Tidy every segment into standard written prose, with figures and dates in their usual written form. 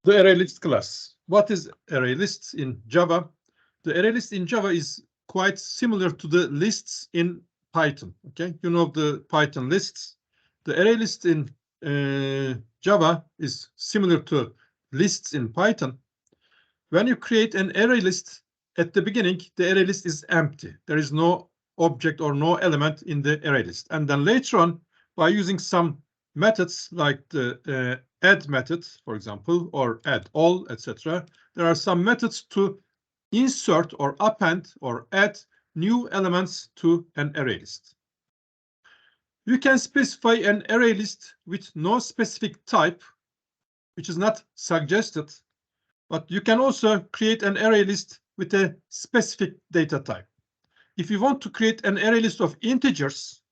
The ArrayList class. What is ArrayLists in Java? The ArrayList in Java is quite similar to the lists in Python. Okay, you know the Python lists. The ArrayList in Java is similar to lists in Python. When you create an ArrayList at the beginning, the ArrayList is empty. There is no object or no element in the ArrayList. And then later on, by using some methods like the add method, for example, or add all, etc., there are some methods to insert or append or add new elements to an ArrayList. You can specify an ArrayList with no specific type, which is not suggested, but you can also create an ArrayList with a specific data type. If you want to create an ArrayList of integers,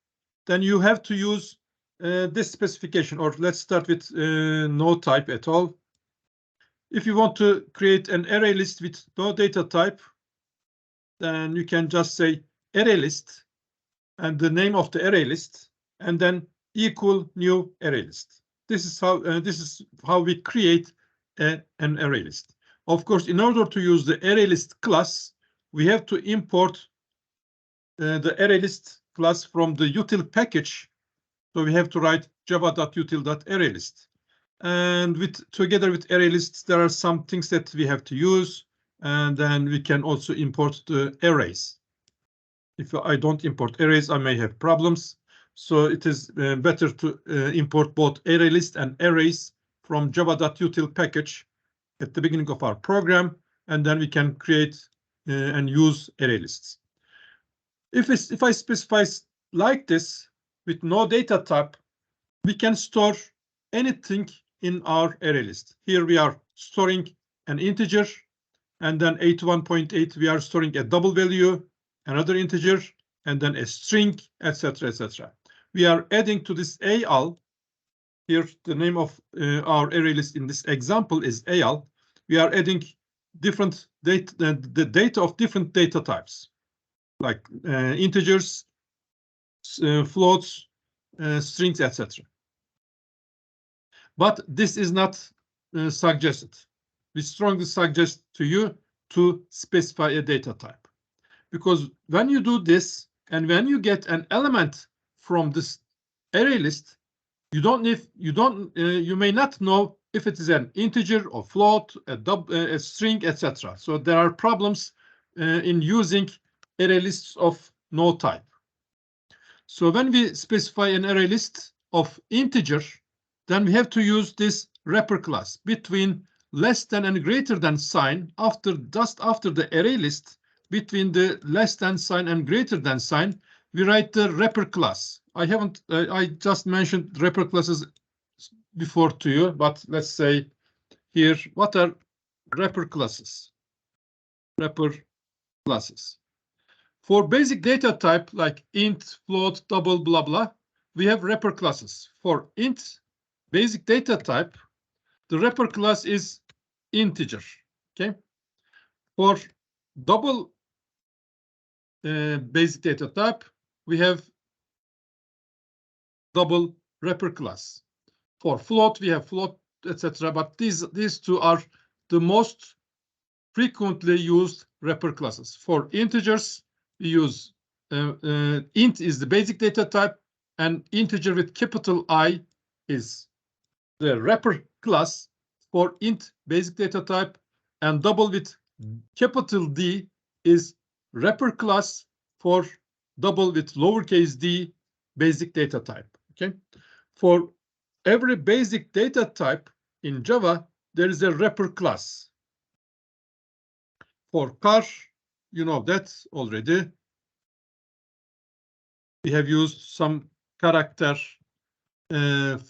then you have to use this specification, or let's start with no type at all. If you want to create an ArrayList with no data type, then you can just say ArrayList and the name of the ArrayList, and then equal new ArrayList. This is how we create an ArrayList. Of course, in order to use the ArrayList class, we have to import the ArrayList class from the util package. So we have to write java.util.ArrayList. And together with ArrayLists, there are some things that we have to use. And then we can also import the arrays. If I don't import arrays, I may have problems. So it is better to import both ArrayList and arrays from java.util package at the beginning of our program, and then we can create and use ArrayLists. If I specify like this with no data type, we can store anything in our ArrayList. Here we are storing an integer, and then 81.8 we are storing a double value, another integer, and then a string, etc., etc. We are adding to this AL. Here, the name of our ArrayList in this example is AL. We are adding different data, the data of different data types, like integers, floats, strings, etc. But this is not suggested. We strongly suggest to you to specify a data type, because when you do this and when you get an element from this ArrayList, you may not know if it is an integer or float, a string, etc. So there are problems in using ArrayLists of no type. So when we specify an ArrayList of integer, then we have to use this wrapper class between less than and greater than sign. Just after the ArrayList, between the less than sign and greater than sign, we write the wrapper class. I just mentioned wrapper classes before to you, but let's say here, what are wrapper classes? Wrapper classes. For basic data type like int, float, double, blah, blah, we have wrapper classes. For int basic data type, the wrapper class is integer. Okay. For double basic data type, we have double wrapper class. For float, we have float, etc. But these two are the most frequently used wrapper classes. For integers, we use int is the basic data type, and integer with capital I is the wrapper class for int basic data type, and double with capital D is wrapper class for double with lowercase d basic data type. Okay, for every basic data type in Java, there is a wrapper class. For car, you know that already. We have used some character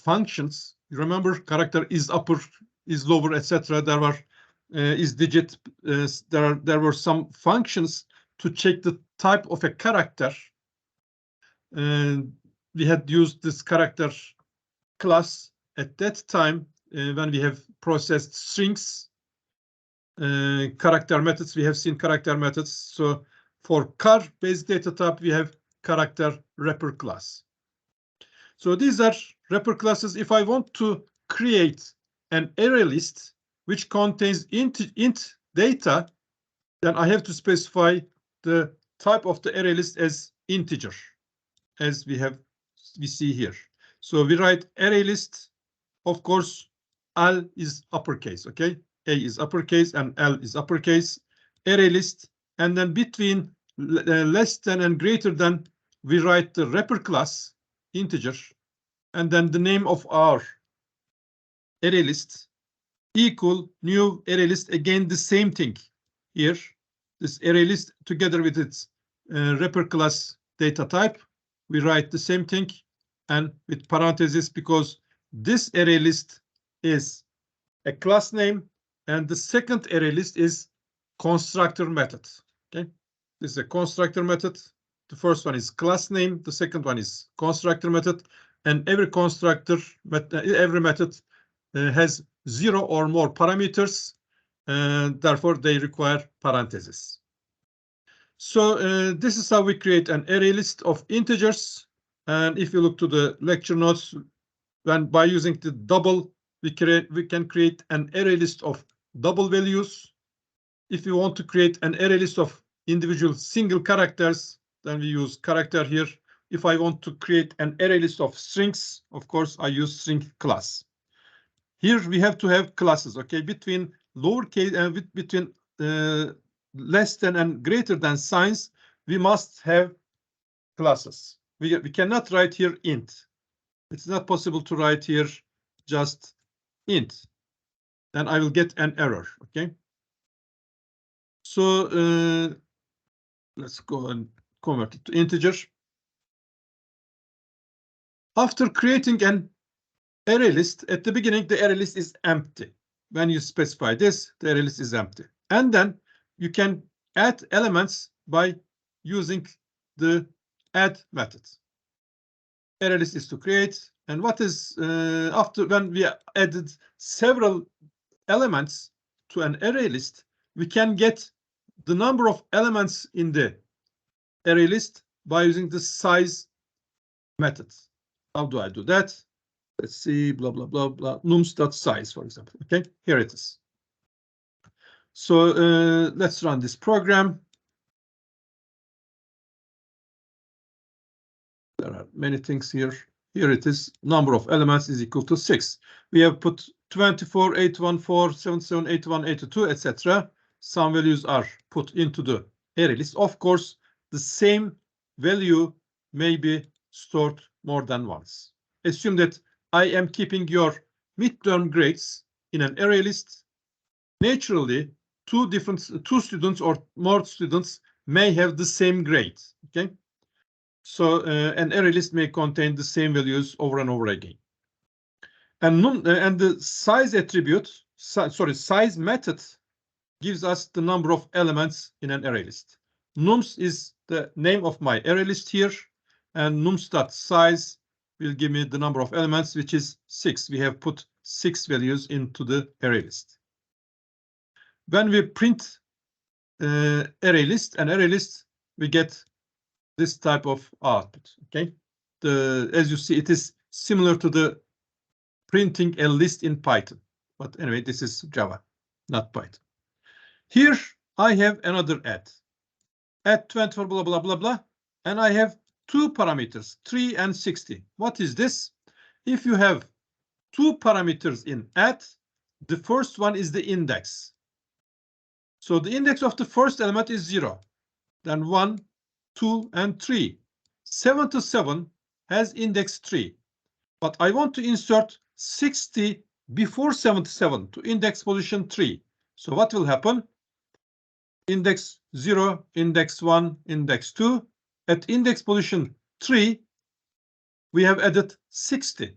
functions. You remember, character is upper, is lower, etc. There were is digit. There were some functions to check the type of a character. We had used this character class at that time when we have processed strings. Character methods, we have seen character methods. So for car basic data type, we have character wrapper class. So these are wrapper classes. If I want to create an ArrayList which contains int data, then I have to specify the type of the array list as integer, as we see here. So we write array list. Of course, L is uppercase, okay? A is uppercase and L is uppercase. Array list, and then between less than and greater than, we write the wrapper class integer, and then the name of our array list equal new array list. Again, the same thing here. This array list together with its wrapper class data type, we write the same thing, and with parentheses, because this array list is a class name and the second array list is constructor method. Okay, this is a constructor method. The first one is class name, the second one is constructor method, and every constructor every method has 0 or more parameters, and therefore they require parentheses. So this is how we create an array list of integers. And if you look to the lecture notes, when by using the double, we can create an array list of double values. If you want to create an array list of individual single characters, then we use character here. If I want to create an array list of strings, of course, I use string class. Here we have to have classes, okay? Between lowercase and between less than and greater than signs, we must have classes. We cannot write here int. It's not possible to write here just int. Then I will get an error, okay? So let's go and convert it to integer. After creating an array list, at the beginning, the array list is empty. When you specify this, the array list is empty. And then you can add elements by using the add method. Array list is to create, and what is after when we added several elements to an array list, we can get the number of elements in the array list by using the size method. How do I do that? Let's see, blah, blah, blah, blah, nums.size, for example. Okay, here it is. So let's run this program. There are many things here. Here it is. Number of elements is equal to 6. We have put 24, 814, 77, 81, 82, etc. Some values are put into the array list. Of course, the same value may be stored more than once. Assume that I am keeping your midterm grades in an array list. Naturally, two students or more students may have the same grade. Okay, so an array list may contain the same values over and over again. And the size attribute, size method, gives us the number of elements in an array list. Nums is the name of my array list here, and nums.size will give me the number of elements, which is 6. We have put 6 values into the array list. When we print array list, we get this type of output. Okay, as you see, it is similar to the printing a list in Python, but anyway, this is Java, not Python. Here I have another add 24 blah blah blah blah, and I have two parameters, 3 and 60. What is this? If you have two parameters in add, the first one is the index. So the index of the first element is 0, then 1, 2, and 3. 77 has index 3, but I want to insert 60 before 77 to index position 3. So what will happen? Index 0, index 1, index 2. At index position 3, we have added 60.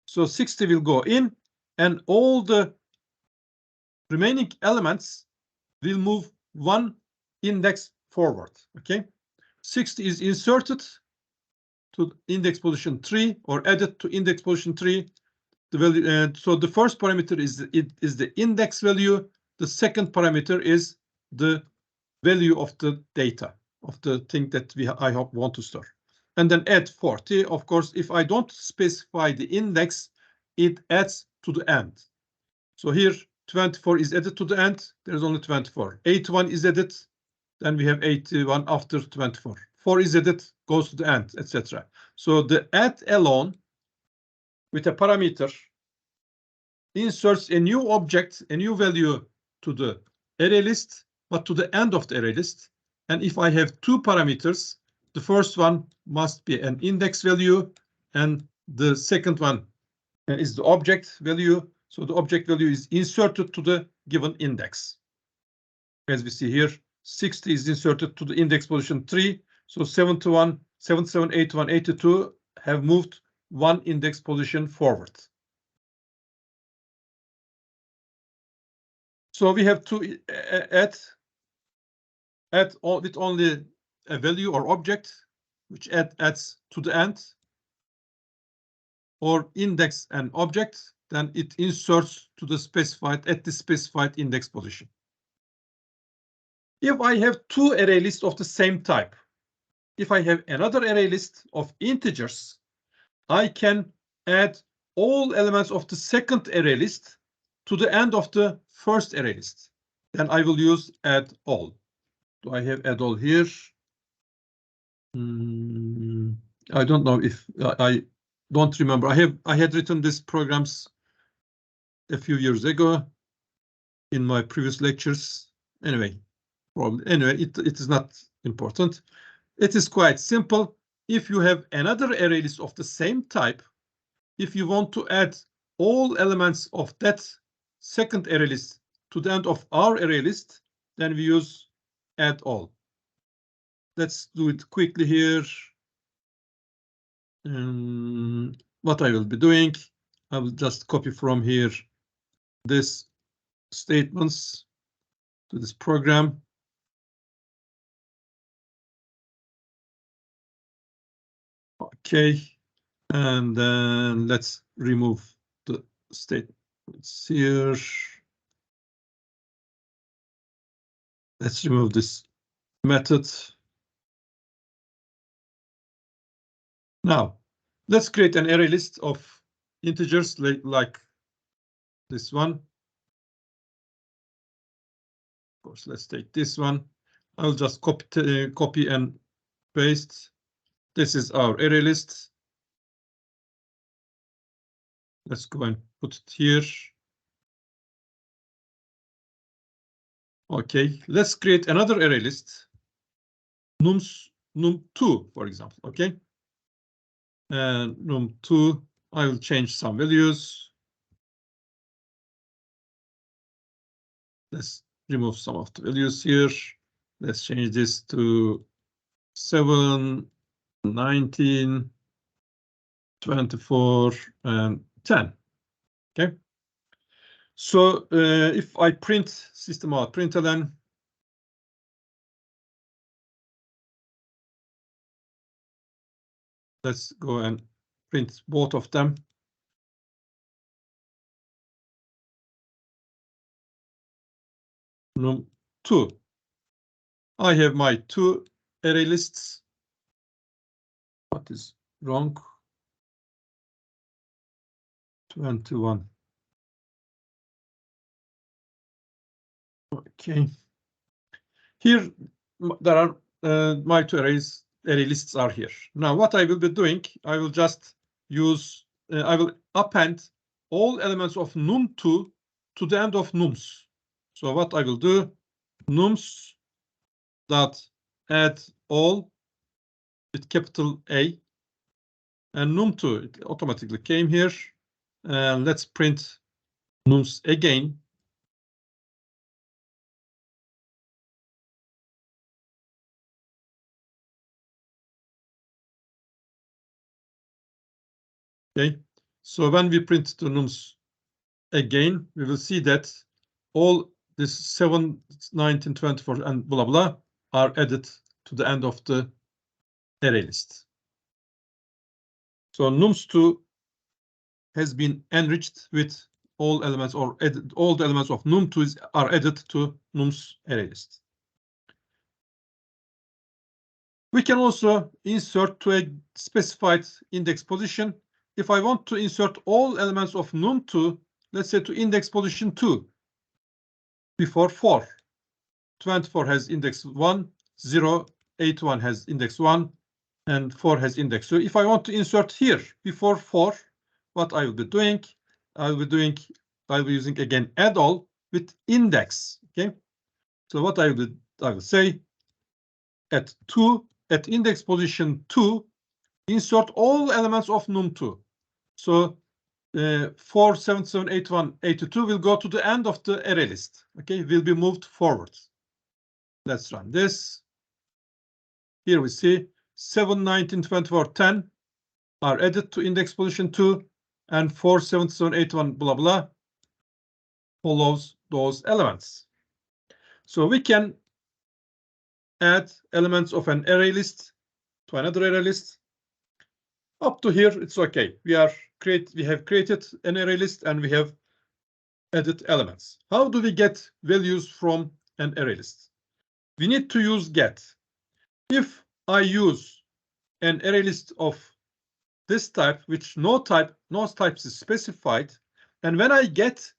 So 60 will go in, and all the remaining elements will move one index forward. Okay, 60 is inserted to index position 3 or added to index position 3. The value, so the first parameter is the index value. The second parameter is the value of the data of the thing that I want to store. And then add 40. Of course, if I don't specify the index, it adds to the end. So here 24 is added to the end, there's only 24. 81 is added, then we have 81 after 24. 4 is added, goes to the end, etc. So the add alone with a parameter inserts a new object, a new value to the array list, but to the end of the array list. And if I have two parameters, the first one must be an index value, and the second one is the object value. So the object value is inserted to the given index. As we see here, 60 is inserted to the index position 3. So 71, 77, 81, 82 have moved one index position forward. So we have to add with only a value or object, which adds to the end, or index an object, then it inserts to the specified at the specified index position. If I have two array lists of the same type, if I have another array list of integers, I can add all elements of the second array list to the end of the first array list. Then I will use add all. Do I have add all here? I don't know if I don't remember. I had written these programs a few years ago in my previous lectures. Anyway, it is not important. It is quite simple. If you have another array list of the same type, if you want to add all elements of that second array list to the end of our array list, then we use add all. Let's do it quickly here. What I will be doing, I will just copy from here this statements to this program. Okay, and then let's remove the statements here. Let's remove this method. Now, let's create an array list of integers like this one. Of course, let's take this one. I'll just copy and paste. This is our array list. Let's go and put it here. Okay, let's create another array list. num2, for example. Okay, and num2, I will change some values. Let's remove some of the values here. Let's change this to 7, 19, 24, and 10. Okay. So if I print system out println, let's go and print both of them. num2. I have my two array lists. What is wrong? 21. Okay. Here there are my two array lists are here. Now what I will be doing, I will just use I will append all elements of num2 to the end of nums. So what I will do, nums dot add all with capital A, and num2, it automatically came here. And let's print nums again. Okay, so when we print the nums again, we will see that all this 7, 19, 24, and blah blah are added to the end of the array list. So nums2 has been enriched with all elements, or added, all the elements of num2 are added to nums array list. We can also insert to a specified index position. If I want to insert all elements of num2, let's say to index position 2, before 4. 24 has index 1, 0, 81 has index 1, and 4 has index. So if I want to insert here before 4, what I will be doing, I'll be using again add all with index. Okay. So what I will say at index position 2, insert all elements of num2. So 4, 7, 7, 8, 1, 82 will go to the end of the array list. Okay, will be moved forward. Let's run this. Here we see 7, 19, 24, 10 are added to index position 2, and 4, 7, 7, 8, 1, blah, blah, follows those elements. So we can add elements of an array list to another array list. Up to here, it's okay. We have created an array list and we have added elements. How do we get values from an array list? We need to use get. If I use an array list of this type, which no types is specified, and when I get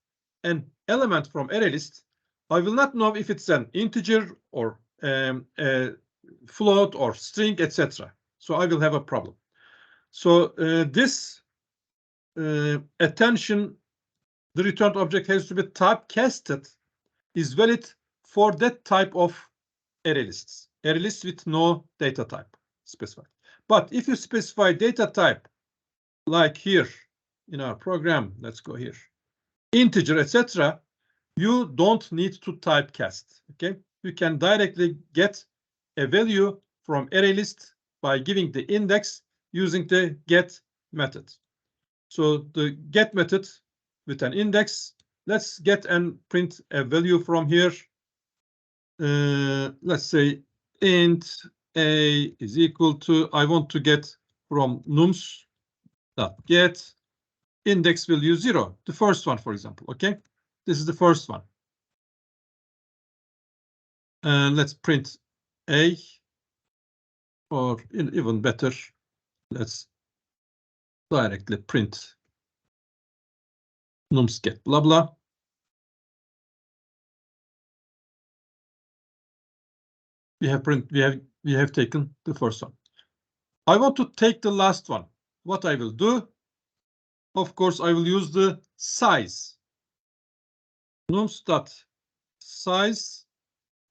an element from array list, I will not know if it's an integer or a float or string, etc. So I will have a problem. So this attention, the returned object has to be typecasted, is valid for that type of array lists. Array lists with no data type specified. But if you specify data type, like here in our program, let's go here, integer, etc., you don't need to typecast. Okay, you can directly get a value from array list by giving the index using the get method. So the get method with an index, let's get and print a value from here. Let's say int a is equal to, I want to get from nums dot get index value 0, the first one, for example. Okay, this is the first one. And let's print a, or even better, let's directly print nums get blah blah. We have taken the first one. I want to take the last one. What I will do, of course, I will use the size. Nums.size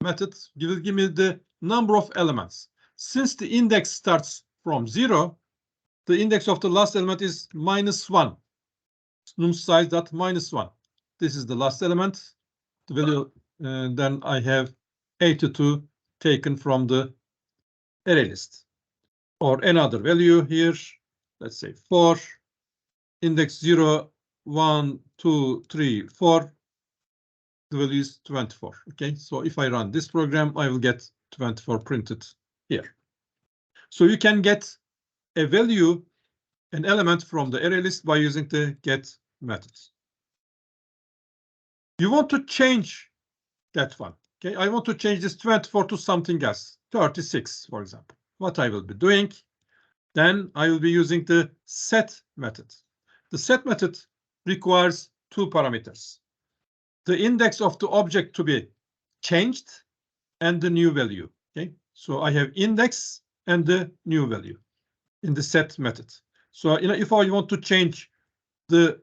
method will give me the number of elements. Since the index starts from 0, the index of the last element is -1. Nums.size.-1. This is the last element. The value, then I have 82 taken from the array list. Or another value here, let's say 4, index 0, 1, 2, 3, 4, the value is 24. Okay, so if I run this program, I will get 24 printed here. So you can get a value, an element from the array list by using the get method. You want to change that one. Okay, I want to change this 24 to something else, 36, for example. What I will be doing, then I will be using the set method. The set method requires 2 parameters. The index of the object to be changed and the new value. Okay, so I have index and the new value in the set method. So if I want to change the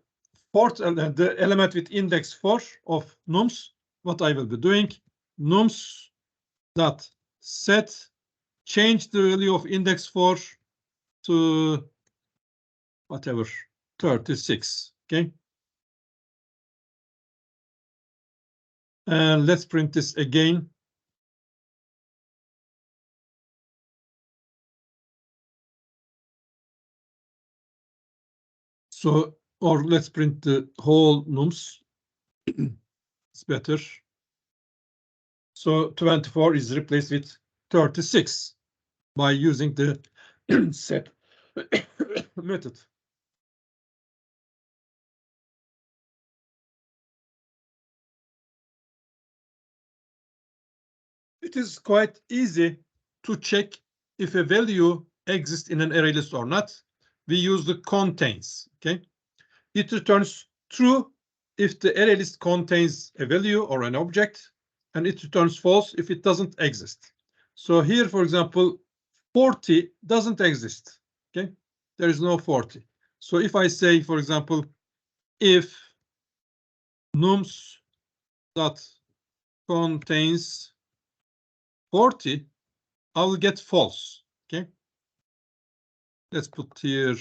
the element with index 4 of nums, what I will be doing, nums dot set change the value of index 4 to whatever 36. Okay, and let's print this again. So, or let's print the whole nums. It's better. So 24 is replaced with 36 by using the set method. It is quite easy to check if a value exists in an array list or not. We use the contains. Okay, it returns true if the array list contains a value or an object, and it returns false if it doesn't exist. So here, for example, 40 doesn't exist. Okay, there is no 40. So if I say, for example, if nums dot contains 40, I will get false. Okay, let's put here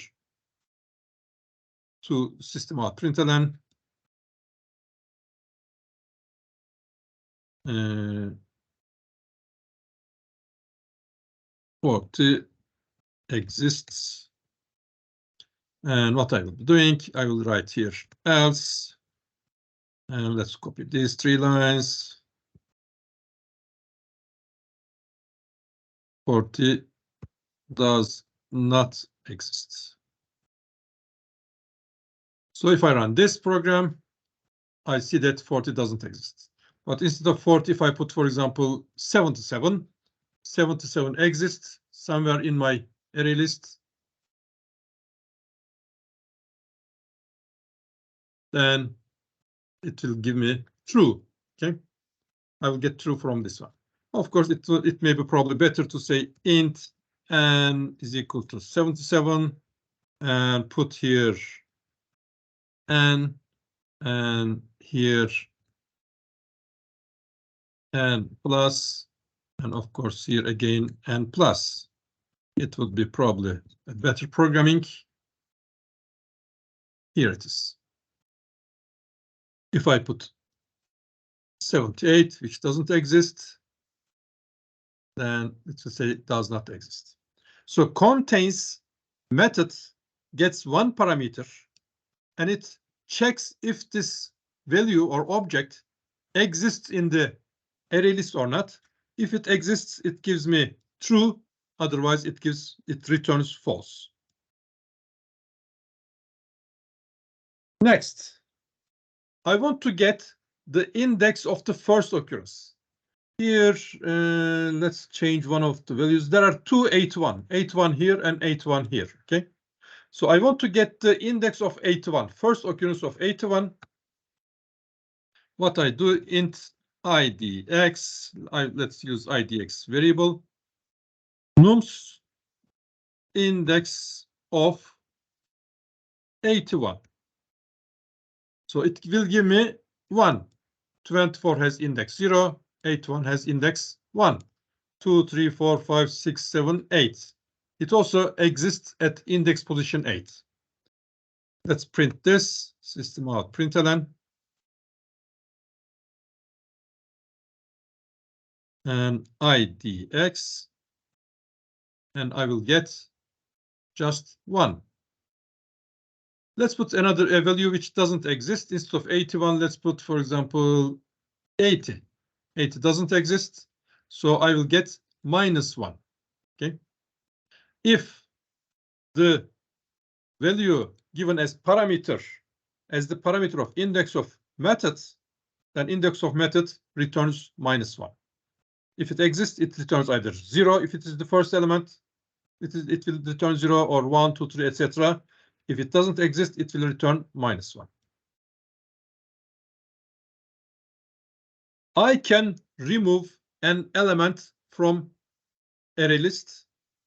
to system out println. 40 exists. And what I will be doing, I will write here else. And let's copy these 3 lines. 40 does not exist. So if I run this program, I see that 40 doesn't exist. But instead of 40, if I put, for example, 77, 77 exists somewhere in my array list, then it will give me true. Okay, I will get true from this one. Of course, it may be probably better to say int n is equal to 77 and put here n and here n plus, and of course here again n plus. It would be probably a better programming. Here it is. If I put 78, which doesn't exist, then it will say it does not exist. So contains method gets one parameter and it checks if this value or object exists in the array list or not. If it exists, it gives me true. Otherwise, it returns false. Next, I want to get the index of the first occurrence. Here, let's change one of the values. There are two 81, 81 here and 81 here. Okay, so I want to get the index of 81, first occurrence of 81. What I do, int idx, let's use idx variable, nums index of 81. So it will give me 1. 24 has index 0, 81 has index 1. 2, 3, 4, 5, 6, 7, 8. It also exists at index position 8. Let's print this, system out println. And idx, and I will get just 1. Let's put another value which doesn't exist. Instead of 81, let's put, for example, 80. 80 doesn't exist, so I will get -1. Okay. If the value given as parameter, as the parameter of index of methods, then index of method returns -1. If it exists, it returns either 0 if it is the first element, it will return 0 or 1, 2, 3, etc. If it doesn't exist, it will return -1. I can remove an element from array list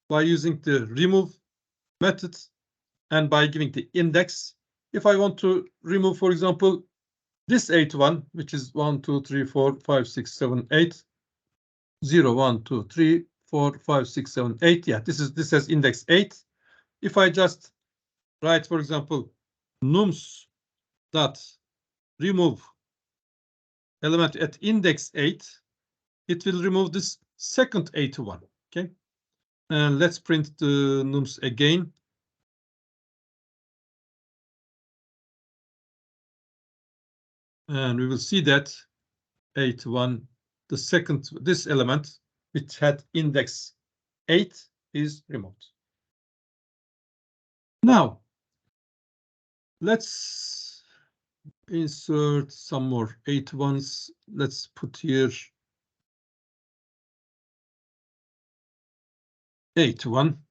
by using the remove method and by giving the index. If I want to remove, for example, this 81, which is 1, 2, 3, 4, 5, 6, 7, 8, 0, 1, 2, 3, 4, 5, 6, 7, 8. Yeah, this has index 8. If I just write, for example, nums dot remove element at index 8, it will remove this second 81. Okay, and let's print the nums again. And we will see that 81, the second, this element which had index 8 is removed. Now, let's insert some more 81s. Let's put here 81,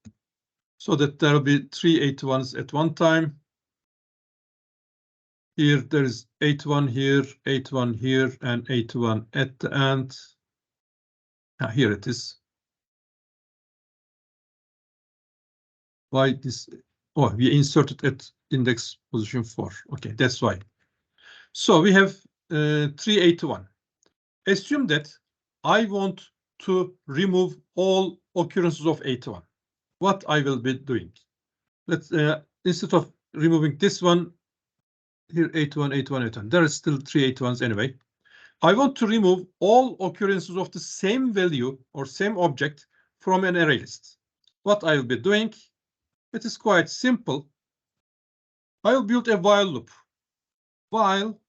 so that there will be 3 81s at one time. Here there is 81 here, 81 here, and 81 at the end. Here it is. Why this? Oh, we inserted at index position 4. Okay, that's why. So we have 381. Assume that I want to remove all occurrences of 81. What I will be doing? Let's instead of removing this one here, 81, 81, 81. There is still 381s anyway. I want to remove all occurrences of the same value or same object from an array list. What I will be doing? It is quite simple. I will build a while loop. While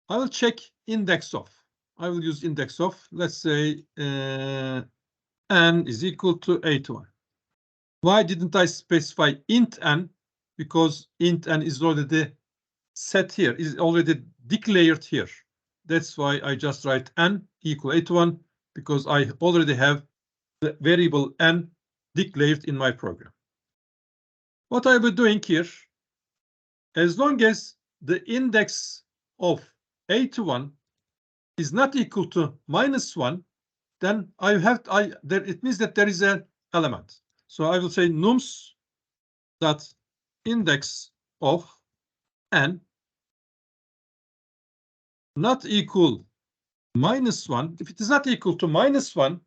I will check index of. I will use index of. Let's say n is equal to 81. Why didn't I specify int n? Because int n is already set here, is already declared here. That's why I just write n equal 81, because I already have the variable n declared in my program. What I will be doing here, as long as the index of 81 is not equal to -1, then it means that there is an element. So I will say nums dot index of n not equal -1. If it is not equal to -1,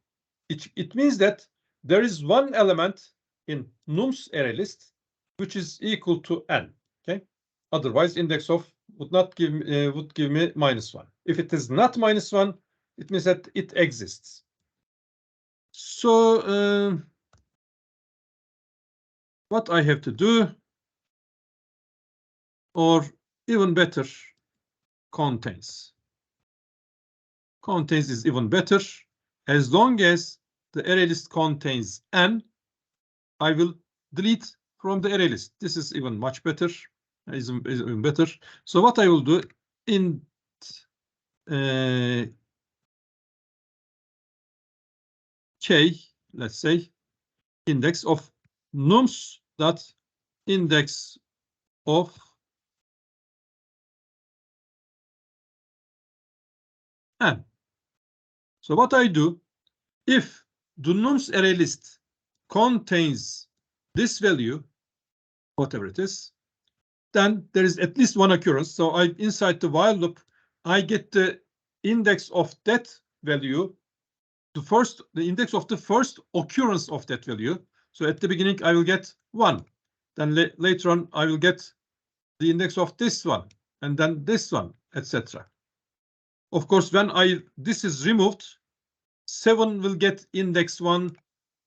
it means that there is one element in nums array list which is equal to n. Okay. Otherwise, index of would not give would give me -1. If it is not -1, it means that it exists. So what I have to do, or even better, contains. Contains is even better. As long as the array list contains n, I will delete from the array list. This is even much better. Is even better. So what I will do in k, let's say, index of nums dot index of n. So what I do, if the nums array list contains this value, whatever it is, then there is at least one occurrence. So inside the while loop, I get the index of that value, the index of the first occurrence of that value. So at the beginning, I will get 1. Then later on, I will get the index of this one, and then this one, etc. Of course, when this is removed, 7 will get index 1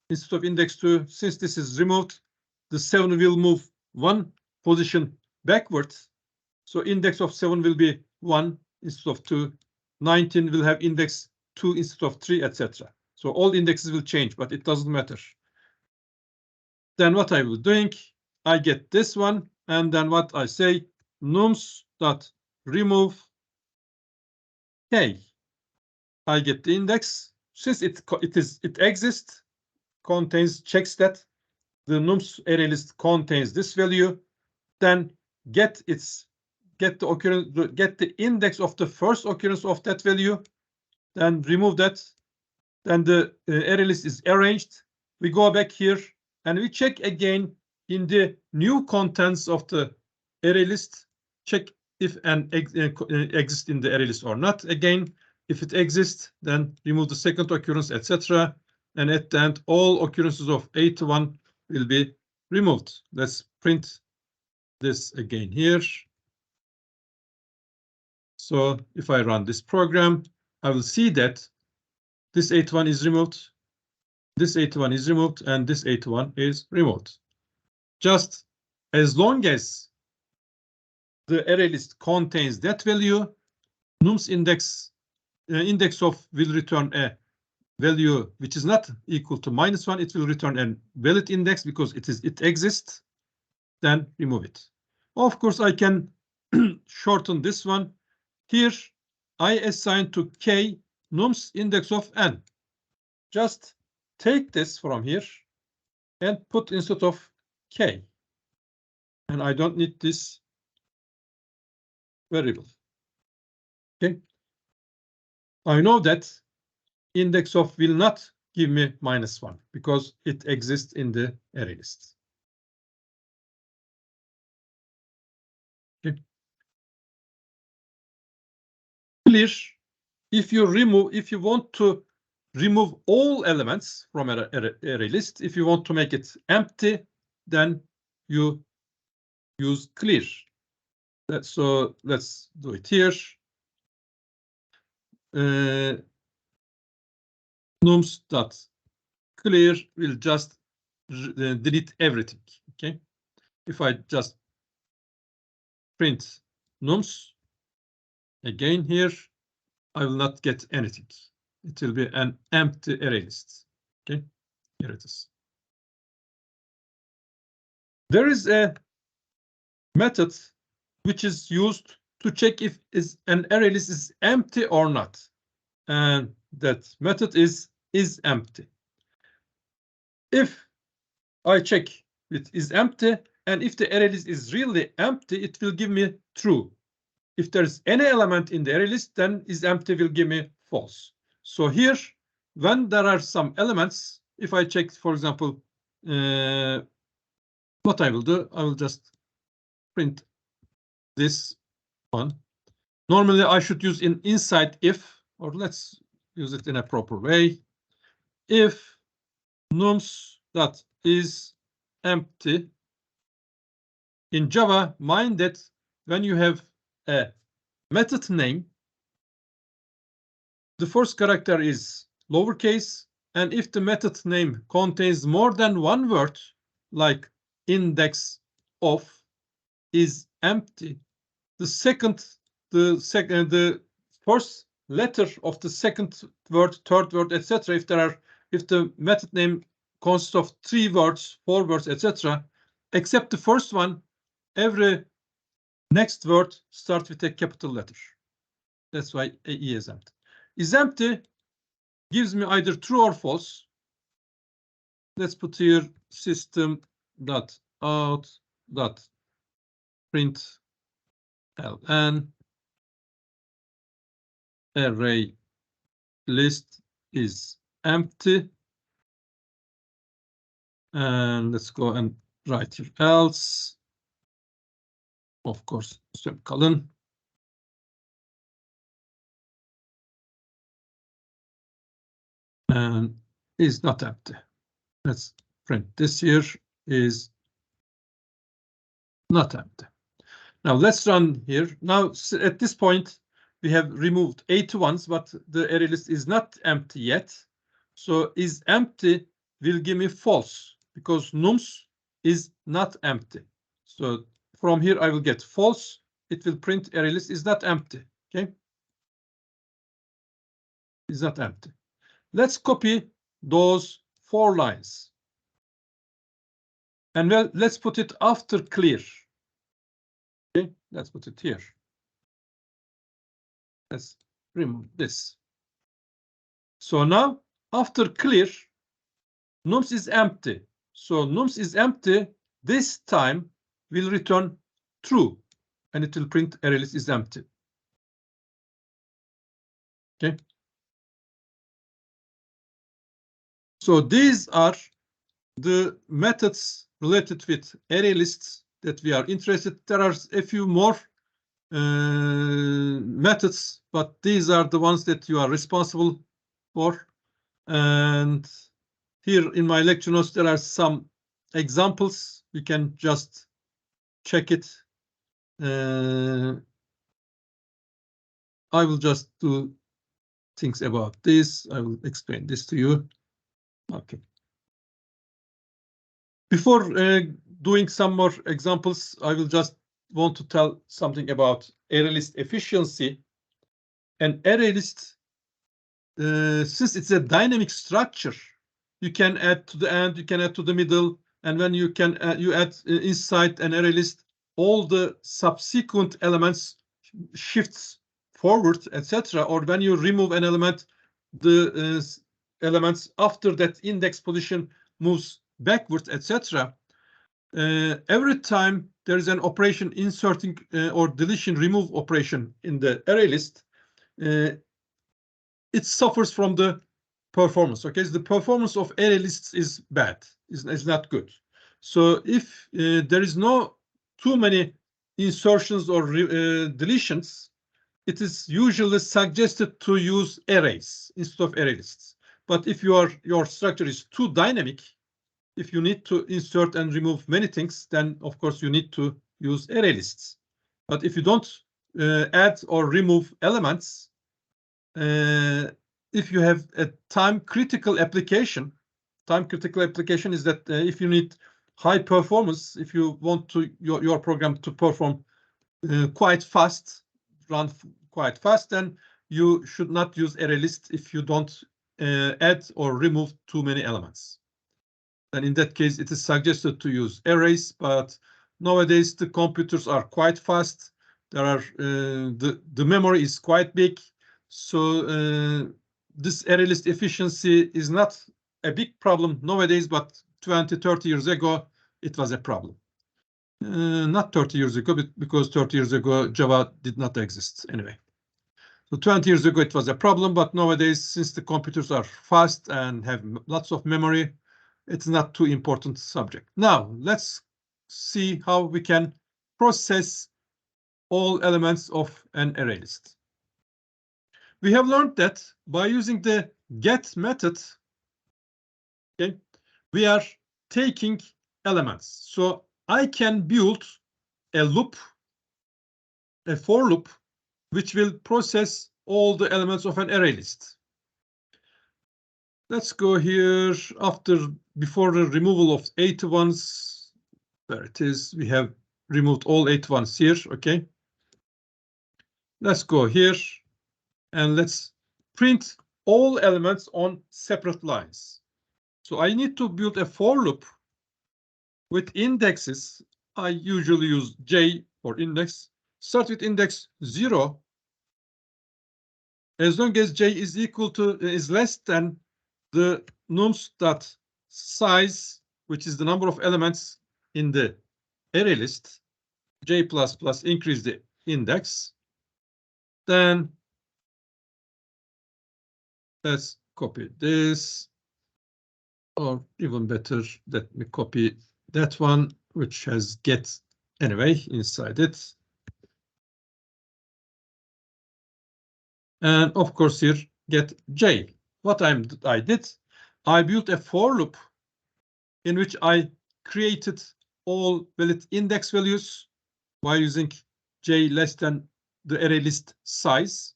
instead of index 2. Since this is removed, the 7 will move 1 position backwards. So index of 7 will be 1 instead of 2. 19 will have index 2 instead of 3, etc. So all indexes will change, but it doesn't matter. Then what I will doing, I get this one, and then what I say, nums dot remove k. I get the index. Since it exists, checks that the nums array list contains this value, then get the index of the first occurrence of that value, then remove that. Then the array list is arranged. We go back here and we check again in the new contents of the array list, check if n exists in the array list or not. Again, if it exists, then remove the second occurrence, etc. And at the end, all occurrences of 81 will be removed. Let's print this again here. So if I run this program, I will see that this 81 is removed, this 81 is removed, and this 81 is removed. Just as long as the array list contains that value, nums index of will return a value which is not equal to -1. It will return a valid index because it exists. Then remove it. Of course, I can shorten this one. Here, I assign to k nums index of n. Just take this from here and put instead of k. And I don't need this variable. Okay. I know that index of will not give me -1 because it exists in the array list. Okay. Clear. If you want to remove all elements from an array list, if you want to make it empty, then you use clear. So let's do it here. Nums.clear will just delete everything. Okay. If I just print nums again here, I will not get anything. It will be an empty array list. Okay, here it is. There is a method which is used to check if an array list is empty or not, and that method is empty. If I check it is empty, and if the array list is really empty, it will give me true. If there's any element in the array list, then is empty will give me false. So here, when there are some elements, if I check, for example, what I will do, I will just print this one. Normally, I should use an inside if, or let's use it in a proper way. If nums that is empty. In Java, mind that when you have a method name, the first character is lowercase, and if the method name contains more than one word, like index of is empty, the first letter of the second word, third word, etc. If the method name consists of 3 words, 4 words, etc., except the first one, every next word starts with a capital letter. That's why AE is empty. Is empty gives me either true or false. Let's put here system.out.println array list is empty. And let's go and write here else. Of course, semicolon. And is not empty. Let's print this here is not empty. Now let's run here. Now at this point, we have removed 81s, but the array list is not empty yet. So is empty will give me false because nums is not empty. So from here I will get false. It will print array list is not empty. Okay. Is not empty. Let's copy those 4 lines. And well, let's put it after clear. Okay, let's put it here. Let's remove this. So now, after clear, nums is empty. So nums is empty. This time will return true, and it will print array list is empty. Okay. So these are the methods related with array lists that we are interested. There are a few more methods, but these are the ones that you are responsible for. And here in my lecture notes, there are some examples. You can just check it. I will just do things about this. I will explain this to you. Okay. Before doing some more examples, I will just want to tell something about array list efficiency. An array list, since it's a dynamic structure, you can add to the end, you can add to the middle, and when you can you add inside an array list, all the subsequent elements shifts forward, etc. Or when you remove an element, the elements after that index position moves backwards, etc. Every time there is an operation inserting or deletion remove operation in the array list, it suffers from the performance. Okay, so the performance of array lists is bad, is not good. So if there is no too many insertions or deletions, it is usually suggested to use arrays instead of array lists. But if your structure is too dynamic, if you need to insert and remove many things, then of course you need to use array lists. But if you don't add or remove elements, if you have a time critical application is that if you need high performance, if you want to your program to perform quite fast, run quite fast, then you should not use array list if you don't add or remove too many elements. And in that case, it is suggested to use arrays, but nowadays the computers are quite fast. There are the memory is quite big, so this array list efficiency is not a big problem nowadays, but 20, 30 years ago, it was a problem. Not 30 years ago, because 30 years ago, Java did not exist anyway. So 20 years ago, it was a problem, but nowadays, since the computers are fast and have lots of memory, it's not too important subject. Now, let's see how we can process all elements of an array list. We have learned that by using the get method, okay, we are taking elements. So I can build a loop, a for loop, which will process all the elements of an array list. Let's go here before the removal of 81s. There it is. We have removed all 81s here. OK. Let's go here and let's print all elements on separate lines. So I need to build a for loop with indexes. I usually use J for index. Start with index 0. As long as J is less than the nums.size, which is the number of elements in the array list, J++ increase the index. Then let's copy this, or even better, let me copy that one, which has get anyway inside it. And of course here, get J. What I did, I built a for loop in which I created all valid index values by using J less than the array list size.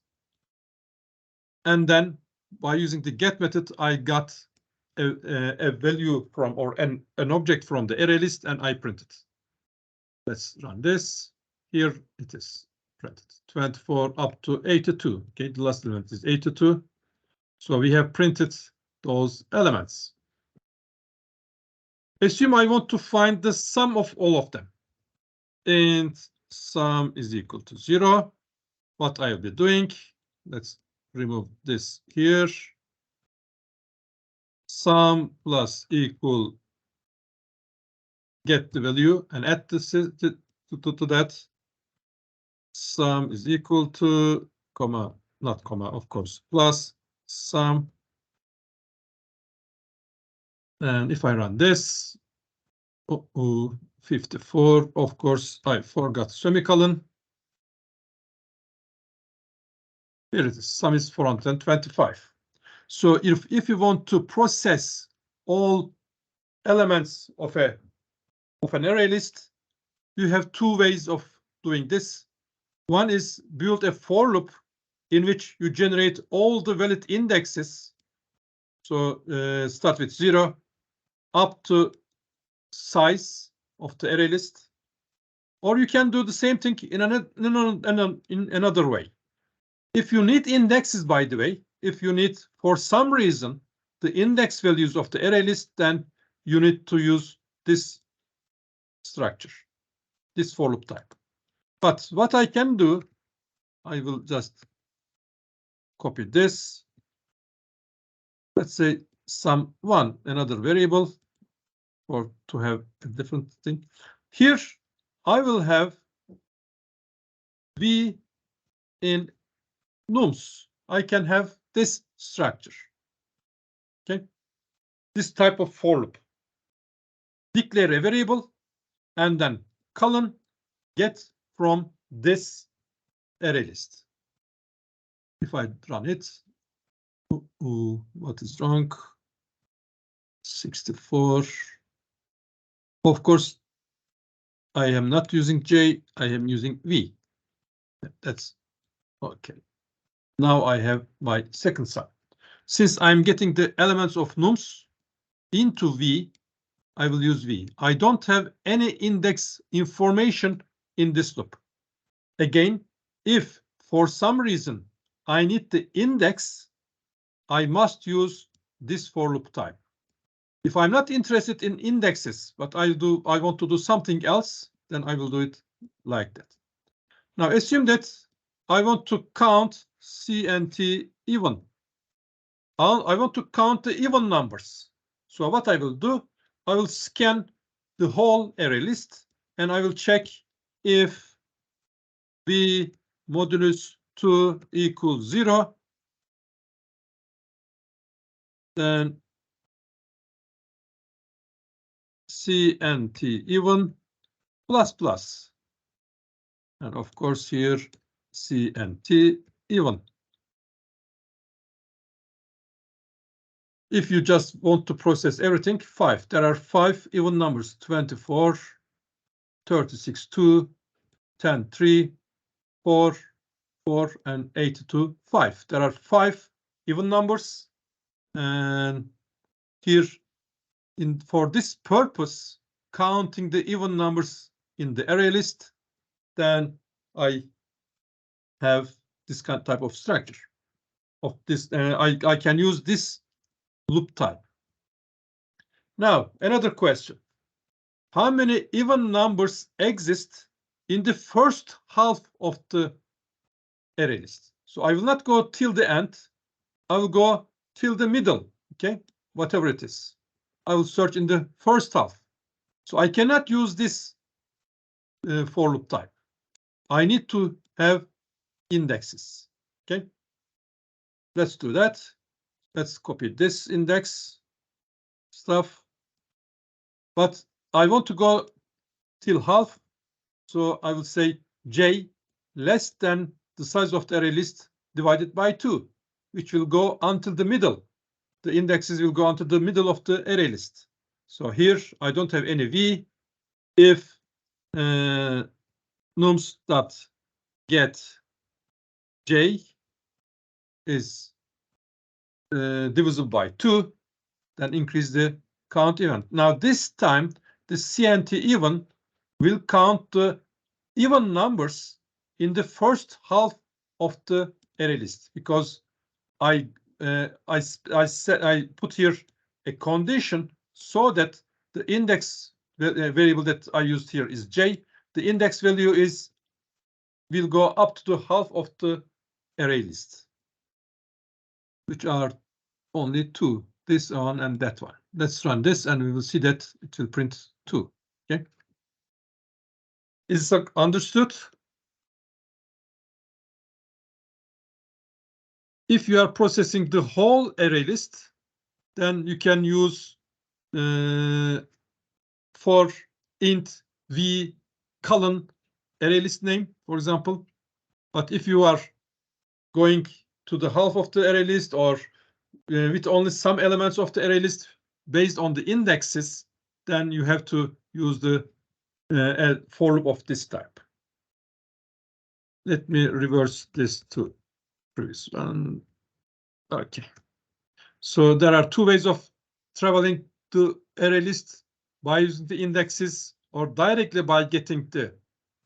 And then by using the get method, I got a value from or an object from the array list and I printed. Let's run this. Here it is printed 24 up to 82. Okay, the last element is 82. So we have printed those elements. Assume I want to find the sum of all of them. And sum is equal to 0. What I'll be doing, let's remove this here. Sum plus equal get the value and add this to that. Sum is equal to comma, not comma, of course, plus sum. And if I run this, 54, of course, I forgot semicolon. Here it is, sum is 425. So if you want to process all elements of an array list, you have two ways of doing this. One is build a for loop in which you generate all the valid indexes. So start with 0 up to size of the array list. Or you can do the same thing in another way. If you need indexes, by the way, if you need for some reason the index values of the array list, then you need to use this structure, this for loop type. But what I can do, I will just copy this. Let's say sum1, another variable, or to have a different thing. Here, I will have V in nums. I can have this structure. Okay, this type of for loop. Declare a variable and then column get from this array list. If I run it, what is wrong? 64. Of course, I am not using J, I am using V. That's okay. Now I have my second sum. Since I'm getting the elements of nums into V, I will use V. I don't have any index information in this loop. Again, if for some reason I need the index, I must use this for loop type. If I'm not interested in indexes, but I want to do something else, then I will do it like that. Now assume that I want to count C and T even. I want to count the even numbers. So what I will do, I will scan the whole array list and I will check if B modulus 2 equals 0, then C and T even plus plus. And of course here C and T even. If you just want to process everything, 5. There are 5 even numbers, 24, 36, 2, 10, 3, 4, 4, and 82, 5. There are 5 even numbers. And here, for this purpose, counting the even numbers in the array list, then I have this kind of type of structure. Of this, I can use this loop type. Now, another question. How many even numbers exist in the first half of the array list? So I will not go till the end. I will go till the middle, okay? Whatever it is. I will search in the first half. So I cannot use this for loop type. I need to have indexes, okay? Let's do that. Let's copy this index stuff. But I want to go till half. So I will say J less than the size of the array list divided by 2, which will go until the middle. The indexes will go until the middle of the array list. So here I don't have any V. If nums dot get J is divisible by 2, then increase the count even. Now this time the CNT even will count the even numbers in the first half of the array list, because I put here a condition so that the index variable that I used here is J. The index value will go up to the half of the array list, which are only 2, this one and that one. Let's run this and we will see that it will print 2. Okay. Is it understood? If you are processing the whole array list, then you can use for int v colon array list name, for example. But if you are going to the half of the array list or with only some elements of the array list based on the indexes, then you have to use the for loop of this type. Let me reverse this to previous one. Okay. So there are 2 ways of traveling to array list: by using the indexes or directly by getting the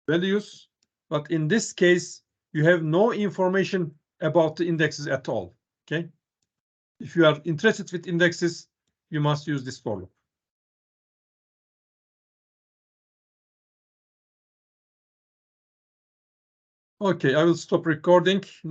values. But in this case, you have no information about the indexes at all. Okay. If you are interested with indexes, you must use this for loop. Okay, I will stop recording.